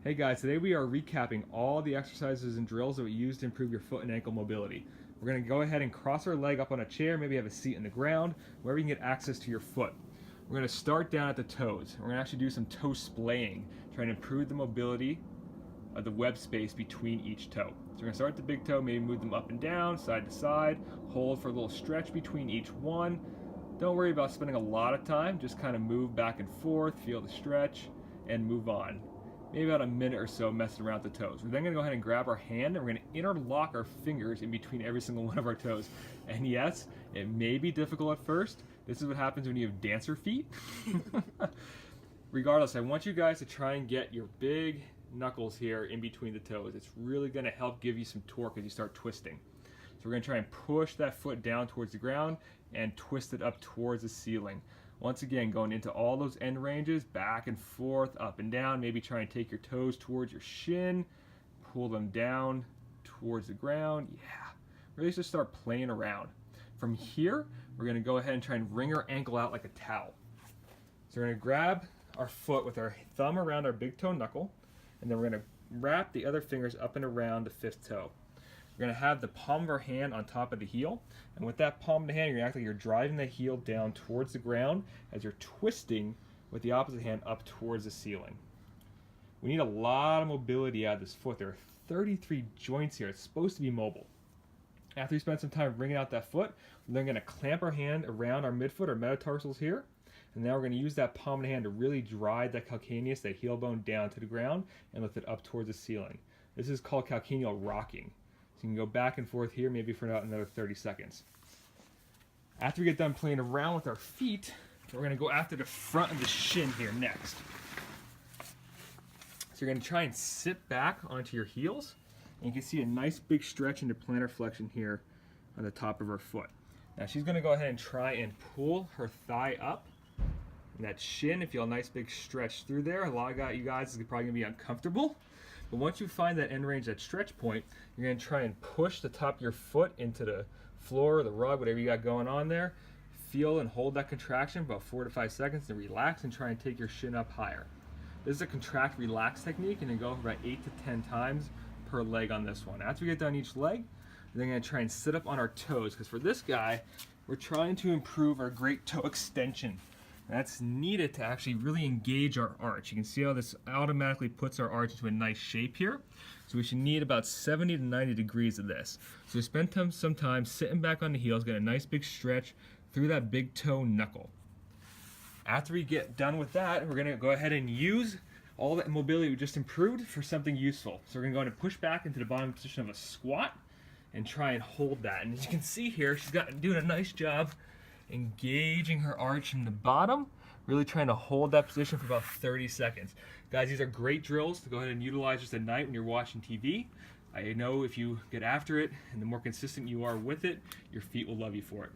Hey guys, today we are recapping all the exercises and drills that we use to improve your foot and ankle mobility. We're going to go ahead and cross our leg up on a chair, maybe have a seat in the ground, wherever you can get access to your foot. We're going to start down at the toes. We're going to actually do some toe splaying, trying to improve the mobility of the web space between each toe. So we're going to start at the big toe, maybe move them up and down, side to side, hold for a little stretch between each one. Don't worry about spending a lot of time, just kind of move back and forth, feel the stretch, and move on. Maybe about a minute or so messing around with the toes. We're then going to go ahead and grab our hand and we're going to interlock our fingers in between every single one of our toes. And yes, it may be difficult at first. This is what happens when you have dancer feet. Regardless, I want you guys to try and get your big knuckles here in between the toes. It's really going to help give you some torque as you start twisting. So we're going to try and push that foot down towards the ground and twist it up towards the ceiling. Once again, going into all those end ranges, back and forth, up and down. Maybe try and take your toes towards your shin, pull them down towards the ground. Yeah, really just start playing around. From here, we're going to go ahead and try and wring our ankle out like a towel. So we're going to grab our foot with our thumb around our big toe knuckle, and then we're going to wrap the other fingers up and around the fifth toe. We're going to have the palm of our hand on top of the heel, and with that palm of the hand, you're going to act like you're driving the heel down towards the ground as you're twisting with the opposite hand up towards the ceiling. We need a lot of mobility out of this foot. There are 33 joints here. It's supposed to be mobile. After we spend some time wringing out that foot, we're then going to clamp our hand around our midfoot or metatarsals here, and now we're going to use that palm of the hand to really drive that calcaneus, that heel bone, down to the ground and lift it up towards the ceiling. This is called calcaneal rocking. So you can go back and forth here maybe for about another 30 seconds. After we get done playing around with our feet, we're going to go after the front of the shin here next. So you're going to try and sit back onto your heels, and you can see a nice big stretch into plantar flexion here on the top of her foot. Now she's going to go ahead and try and pull her thigh up. And that shin, if you feel a nice big stretch through there, a lot of you guys is probably going to be uncomfortable. But once you find that end range, that stretch point, you're going to try and push the top of your foot into the floor, the rug, whatever you got going on there. Feel and hold that contraction about 4 to 5 seconds, and relax and try and take your shin up higher. This is a contract relax technique, and you go for about 8 to 10 times per leg on this one. After we get done each leg, we're going to try and sit up on our toes, because for this guy, we're trying to improve our great toe extension. That's needed to actually really engage our arch. You can see how this automatically puts our arch into a nice shape here. So we should need about 70 to 90 degrees of this. So spend some time sitting back on the heels, get a nice big stretch through that big toe knuckle. After we get done with that, we're going to go ahead and use all that mobility we just improved for something useful. So we're going to go ahead and push back into the bottom position of a squat and try and hold that. And as you can see here, she's doing a nice job engaging her arch from the bottom, really trying to hold that position for about 30 seconds. Guys, these are great drills to go ahead and utilize just at night when you're watching TV. I know if you get after it and the more consistent you are with it, your feet will love you for it.